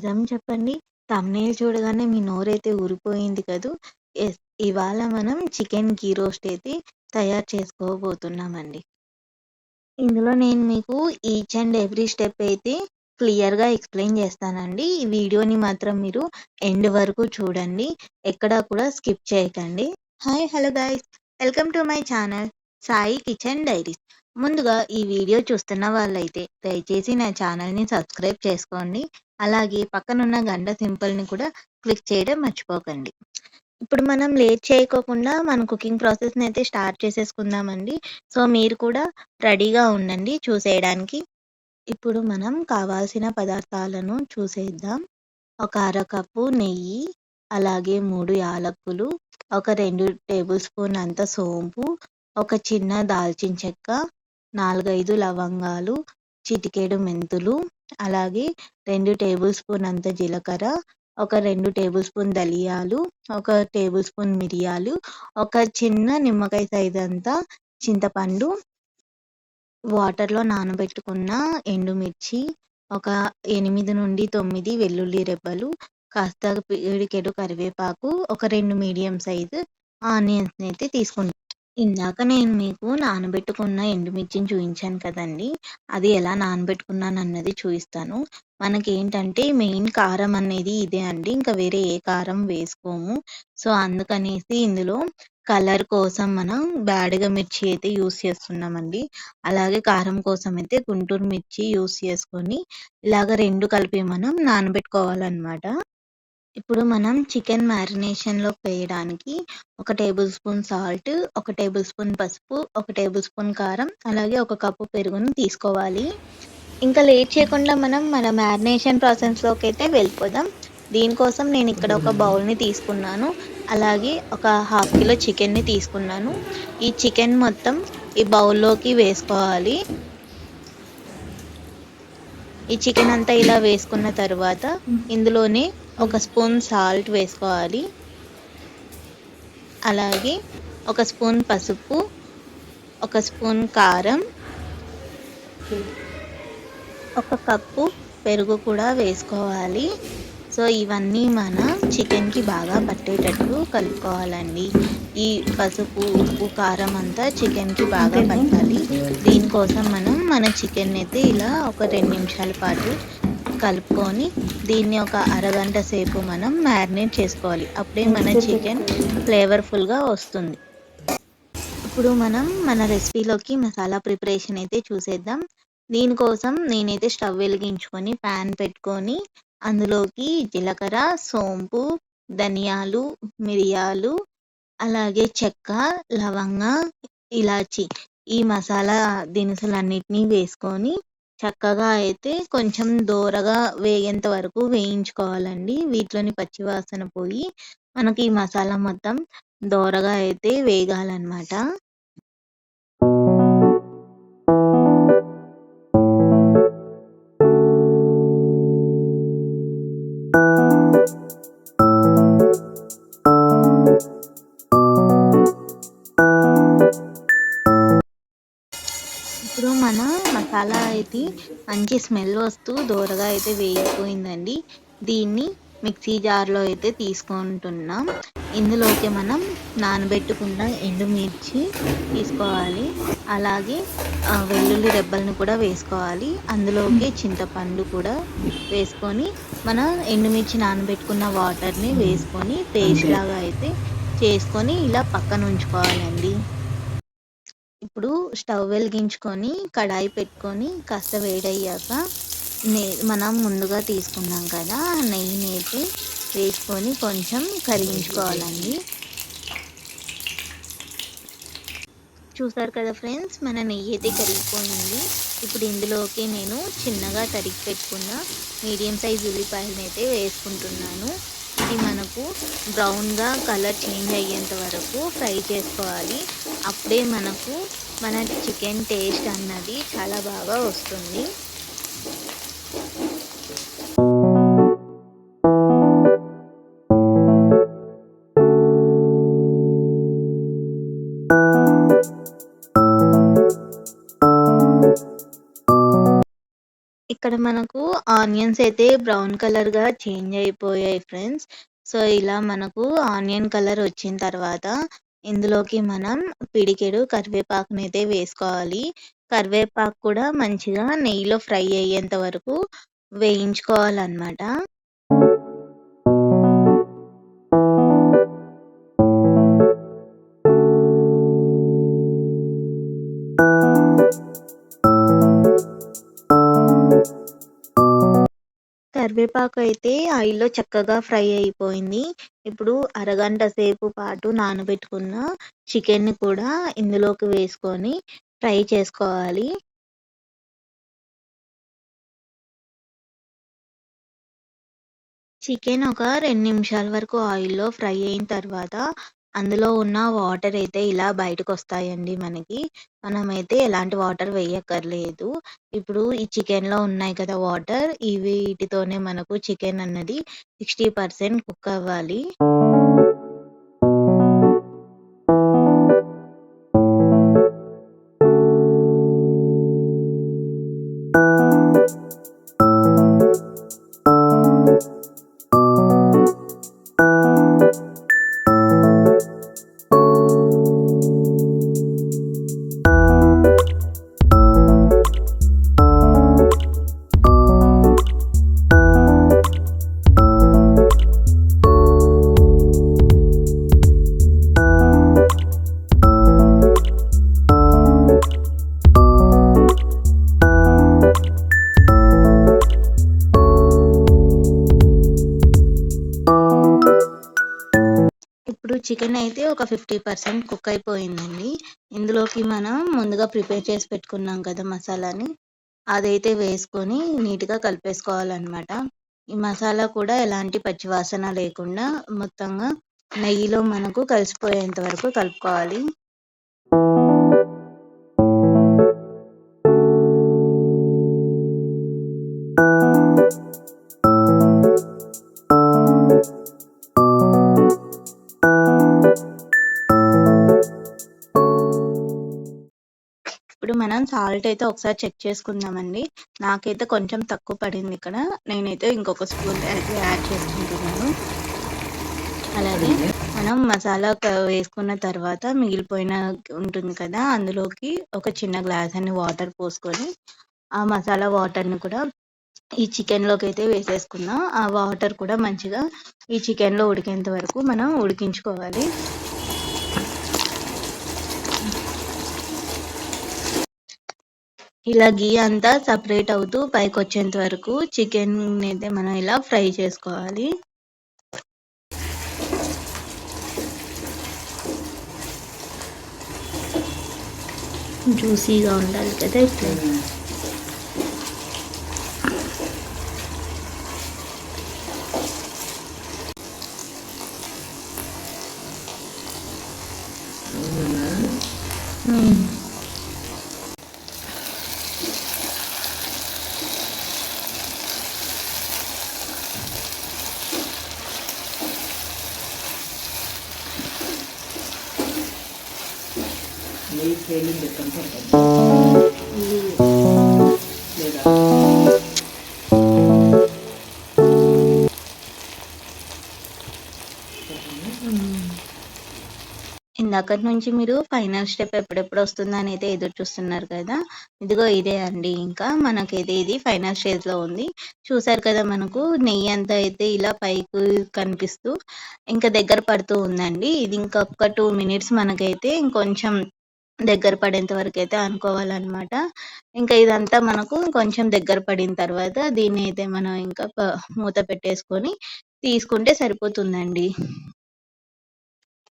నిజం చెప్పండి. థంబ్‌నెయిల్ చూడగానే మీ నోరైతే ఊరిపోయింది కదూ! యెస్. ఇవాళ మనం చికెన్ ఘీ రోస్ట్ అయితే తయారు చేసుకోబోతున్నామండి. ఇందులో నేను మీకు ఈచ్ అండ్ ఎవ్రీ స్టెప్ అయితే క్లియర్‌గా ఎక్స్‌ప్లెయిన్ చేస్తానండి. ఈ వీడియోని మాత్రం మీరు ఎండ్ వరకు చూడండి. ఎక్కడా కూడా స్కిప్ చేయకండి. Hi! Hello guys! Welcome to my channel Sai kitchen diaries. ముందుగా ఈ వీడియో చూస్తున్న వాళ్ళైతే దయచేసి నా ఛానల్‌ని సబ్స్క్రైబ్ చేసుకోండి. అలాగే పక్కనున్న గంట సింబల్‌ని కూడా క్లిక్ చేయడం మర్చిపోకండి. ఇప్పుడు మనం లేట్ చేయకోకుండా మన కుకింగ్ ప్రాసెస్‌ని అయితే స్టార్ట్ చేసేసుకుందామండి. సో, మీరు కూడా రెడీగా ఉండండి చూసేయడానికి. ఇప్పుడు మనం కావాల్సిన పదార్థాలను చూసేద్దాం. ఒక అరకప్పు నెయ్యి, అలాగే 3 యాలక్కులు, ఒక 2 టేబుల్ స్పూన్ అంత సోంపు, ఒక చిన్న దాల్చిన చెక్క, 4, 5 లవంగాలు, చిటికెడు మెంతులు, అలాగే 2 టేబుల్ స్పూన్ అంత జీలకర్ర, ఒక 2 టేబుల్ స్పూన్ ధనియాలు, ఒక టేబుల్ స్పూన్ మిరియాలు, ఒక చిన్న నిమ్మకాయ సైజ్ అంతా చింతపండు, వాటర్‌లో నానబెట్టుకున్న ఎండుమిర్చి, ఒక 8-9 వెల్లుల్లి రెబ్బలు, కాస్త పిడికెడు కరివేపాకు, ఒక 2 మీడియం సైజు ఆనియన్స్‌ని అయితే తీసుకున్నాను. ఇందాక నేను మీకు నానబెట్టుకున్న ఎండుమిర్చిని చూయించాను కదండీ! అది ఎలా నానబెట్టుకున్నానన్నది చూయిస్తాను. మనకేంటంటే మెయిన్ కారం అనేది ఇదే అండి. ఇంకా వేరే ఏ కారం వేసుకోము. సో, అందుకనేసి ఇందులో కలర్ కోసం మనం బ్యాడగ మిర్చి అయితే యూజ్ చేస్తున్నామండి. అలాగే కారం కోసం అయితే గుంటూరు మిర్చి యూజ్ చేసుకొని ఇలాగ 2 కలిపి మనం నానబెట్టుకోవాలనమాట. ఇప్పుడు మనం చికెన్ మ్యారినేషన్‌లోకి వేయడానికి ఒక టేబుల్ స్పూన్ సాల్ట్, ఒక టేబుల్ స్పూన్ పసుపు, ఒక టేబుల్ స్పూన్ కారం, అలాగే ఒక కప్పు పెరుగుని తీసుకోవాలి. ఇంకా లేట్ చేయకుండా మనం మన మ్యారినేషన్ ప్రాసెస్‌లోకైతే వెళ్ళిపోదాం. దీనికోసం నేను ఇక్కడ ఒక బౌల్‌ని తీసుకున్నాను. అలాగే ఒక హాఫ్ కిలో చికెన్‌ని తీసుకున్నాను. ఈ చికెన్ మొత్తం ఈ బౌల్‌లోకి వేసుకోవాలి. ఈ చికెన్ అంతా ఇలా వేసుకున్న తరువాత ఇందులోనే ఒక స్పూన్ సాల్ట్ వేసుకోవాలి. అలాగే ఒక స్పూన్ పసుపు, ఒక స్పూన్ కారం, ఒక కప్పు పెరుగు కూడా వేసుకోవాలి. సో, ఇవన్నీ మన చికెన్‌కి బాగా పట్టేటట్టు కలుపుకోవాలండి. ఈ పసుపు, ఉప్పు, కారం అంతా చికెన్‌కి బాగా పట్టాలి. దీనికోసం మనం మన చికెన్నయితే ఇలా ఒక 2 నిమిషాల పాటు కలుపుకొని దీన్ని ఒక అరగంట సేపు మనం మ్యారినేట్ చేసుకోవాలి. అప్పుడే మన చికెన్ ఫ్లేవర్‌ఫుల్‌గా వస్తుంది. ఇప్పుడు మనం మన రెసిపీలోకి మసాలా ప్రిపరేషన్ అయితే చూసేద్దాం. దీనికోసం నేనైతే స్టవ్ వెలిగించుకొని ప్యాన్ పెట్టుకొని అందులోకి జీలకర్ర, సోంపు, ధనియాలు, మిరియాలు, అలాగే చెక్క, లవంగ, ఇలాచి ఈ మసాలా దినుసులన్నిటిని వేసుకొని చక్కగా అయితే కొంచెం దోరగా వేగేంత వరకు వేయించుకోవాలండి. వీటిలోని పచ్చివాసన పోయి మనకి ఈ మసాలా మొత్తం దోరగా అయితే వేగాలన్నమాట. ఇప్పుడు మన మసాలా అయితే మంచి స్మెల్ వస్తూ దోరగా అయితే వేగిపోయిందండి. దీన్ని మిక్సీ జార్‌లో అయితే తీసుకుంటున్నాం. ఇందులోకి మనం నానబెట్టుకున్న ఎండుమిర్చి తీసుకోవాలి. అలాగే వెల్లుల్లి రెబ్బలను కూడా వేసుకోవాలి. అందులోకి చింతపండు కూడా వేసుకొని మనం ఎండుమిర్చి నానబెట్టుకున్న వాటర్‌ని వేసుకొని పేస్ట్ లాగా అయితే చేసుకొని ఇలా పక్కన ఉంచుకోవాలండి. ఇప్పుడు స్టవ్ వెలిగించుకొని కడాయి పెట్టుకొని కాస్త వేడయ్యాక మనం ముందుగా తీసుకున్నాం కదా నెయ్యిని అయితే వేసుకొని కొంచెం కరిగించుకోవాలండి. చూసారు కదా ఫ్రెండ్స్, మన నెయ్యి అయితే కరిగిపోయింది. ఇప్పుడు ఇందులోకి నేను చిన్నగా తరిగి పెట్టుకున్న మీడియం సైజ్ ఉల్లిపాయలను అయితే వేసుకుంటున్నాను. ఇది మనకు బ్రౌన్‌గా కలర్ చేంజ్ అయ్యేంత వరకు ఫ్రై చేసుకోవాలి. అప్పుడే మనకు మన చికెన్ టేస్ట్ అన్నది చాలా బాగా వస్తుంది. ఇక్కడ మనకు ఆనియన్స్ అయితే బ్రౌన్ కలర్‌గా చేంజ్ అయిపోయాయి ఫ్రెండ్స్. సో, ఇలా మనకు ఆనియన్ కలర్ వచ్చిన తర్వాత ఇందులోకి మనం పిడికెడు కరివేపాకునైతే వేసుకోవాలి. కరివేపాకు కూడా మంచిగా నెయ్యిలో ఫ్రై అయ్యేంత వరకు వేయించుకోవాలనమాట. కరివేపాకయితే ఆయిల్‌లో చక్కగా ఫ్రై అయిపోయింది. ఇప్పుడు అరగంట సేపు పాటు నానబెట్టుకున్న చికెన్‌ని కూడా ఇందులోకి వేసుకొని ఫ్రై చేసుకోవాలి. చికెన్ ఒక 2 నిమిషాల వరకు ఆయిల్‌లో ఫ్రై అయిన తర్వాత అందులో ఉన్న వాటర్ అయితే ఇలా బయటకొస్తాయండి మనకి. మనమైతే ఎలాంటి వాటర్ వేయక్కర్లేదు. ఇప్పుడు ఈ చికెన్‌లో ఉన్నాయి కదా వాటర్, వీటితోనే మనకు చికెన్ అన్నది 60% కుక్ అవ్వాలి. ఇప్పుడు చికెన్ అయితే ఒక 50% కుక్ అయిపోయిందండి. ఇందులోకి మనం ముందుగా ప్రిపేర్ చేసి పెట్టుకున్నాం కదా మసాలాని, అదైతే వేసుకొని నీట్‌గా కలిపేసుకోవాలనమాట. ఈ మసాలా కూడా ఎలాంటి పచ్చివాసన లేకుండా మొత్తంగా నెయ్యిలో మనకు కలిసిపోయేంత వరకు కలుపుకోవాలి. ఇప్పుడు మనం సాల్ట్ అయితే ఒకసారి చెక్ చేసుకుందామండి. నాకైతే కొంచెం తక్కువ పడింది ఇక్కడ. నేనైతే ఇంకొక స్పూన్ అయితే యాడ్ చేసుకుంటున్నాను. అలాగే మనం మసాలా వేసుకున్న తర్వాత మిగిలిపోయిన ఉంటుంది కదా! అందులోకి ఒక చిన్న గ్లాస్ అన్ని వాటర్ పోసుకొని, ఆ మసాలా వాటర్‌ని కూడా ఈ చికెన్‌లోకైతే వేసేసుకుందాం. ఆ వాటర్ కూడా మంచిగా ఈ చికెన్‌లో ఉడికేంత వరకు మనం ఉడికించుకోవాలి. ఇలా ఘీ అంతా సెపరేట్ అవుతూ పైకొచ్చేంత వరకు చికెన్‌నైతే మనం ఇలా ఫ్రై చేసుకోవాలి. జ్యూసీగా ఉండాలి కదా ఇట్లా. నెయ్యి తేలింది పెట్టుకుంటే లేదా ఇందాకటి నుంచి మీరు ఫైనల్ స్టెప్ ఎప్పుడెప్పుడు వస్తుందని అయితే ఎదురు చూస్తున్నారు కదా! ఇదిగో ఇదే అండి. ఇంకా మనకైతే ఇది ఫైనల్ స్టేజ్‌లో ఉంది. చూసారు కదా మనకు నెయ్యి అంతా అయితే ఇలా పైకి కనిపిస్తూ ఇంకా దగ్గర పడుతూ ఉందండి. ఇది ఇంకొక 2 మినిట్స్ మనకైతే ఇంకొంచెం దగ్గర పడేంత వరకైతే అనుకోవాలనమాట. ఇంకా ఇదంతా మనకు కొంచెం దగ్గర పడిన తర్వాత దీన్నైతే మనం ఇంకా మూత పెట్టేసుకొని తీసుకుంటే సరిపోతుందండి.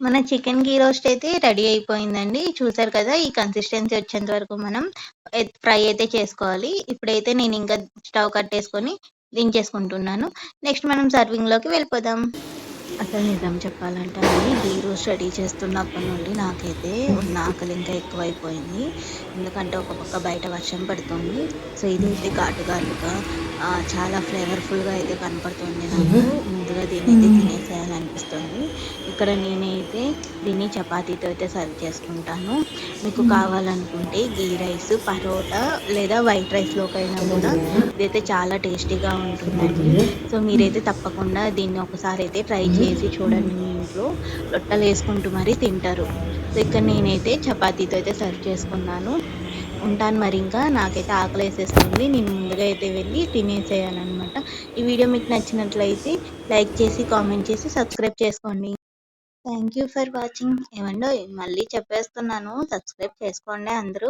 మన చికెన్ ఘీ రోస్ట్ అయితే రెడీ అయిపోయిందండి. చూసారు కదా! ఈ కన్సిస్టెన్సీ వచ్చేంత వరకు మనం ఫ్రై అయితే చేసుకోవాలి. ఇప్పుడైతే నేను ఇంకా స్టవ్ కట్టేసుకొని దించేసుకుంటున్నాను. నెక్స్ట్ మనం సర్వింగ్‌లోకి వెళ్ళిపోదాం. అసలు నిజం చెప్పాలంటే అండి, ఢీ రోస్ట్ రెడీ చేస్తున్నప్పటి నుండి నాకైతే ఉన్న ఆకలి ఇంకా ఎక్కువైపోయింది. ఎందుకంటే ఒక పక్క బయట వర్షం పడుతుంది. సో, ఇదైతే ఘాటు ఘాటుగా చాలా ఫ్లేవర్‌ఫుల్‌గా అయితే కనపడుతుంది నాకు. ముందుగా దీన్నైతే తినేసేయాలనిపిస్తుంది. ఇక్కడ నేనైతే దీన్ని చపాతీతో అయితే సర్వ్ చేసుకుంటాను. మీకు కావాలనుకుంటే ఘీ రైస్, పరోటా లేదా వైట్ రైస్‌లోకైనా కూడా ఇదైతే చాలా టేస్టీగా ఉంటుందండి. సో, మీరైతే తప్పకుండా దీన్ని ఒకసారైతే ట్రై చేసి చూడండి మీ ఇంట్లో. లొట్టలేసుకుంటూ మరీ తింటారు. సో, ఇక్కడ నేనైతే చపాతీతో అయితే సర్వ్ చేసుకున్నాను. ఉంటాను మరింకా. నాకైతే ఆకలేసేస్తుంది. నేను ముందుగా అయితే వెళ్ళి తినేసేయాలనమాట. ఈ వీడియో మీకు నచ్చినట్లయితే లైక్ చేసి, కామెంట్ చేసి, సబ్స్క్రైబ్ చేసుకోండి. Thank you for watching. ఏవండోయ్! మళ్ళీ చెప్పేస్తున్నాను. సబ్స్క్రైబ్ చేసుకోండి అందరూ.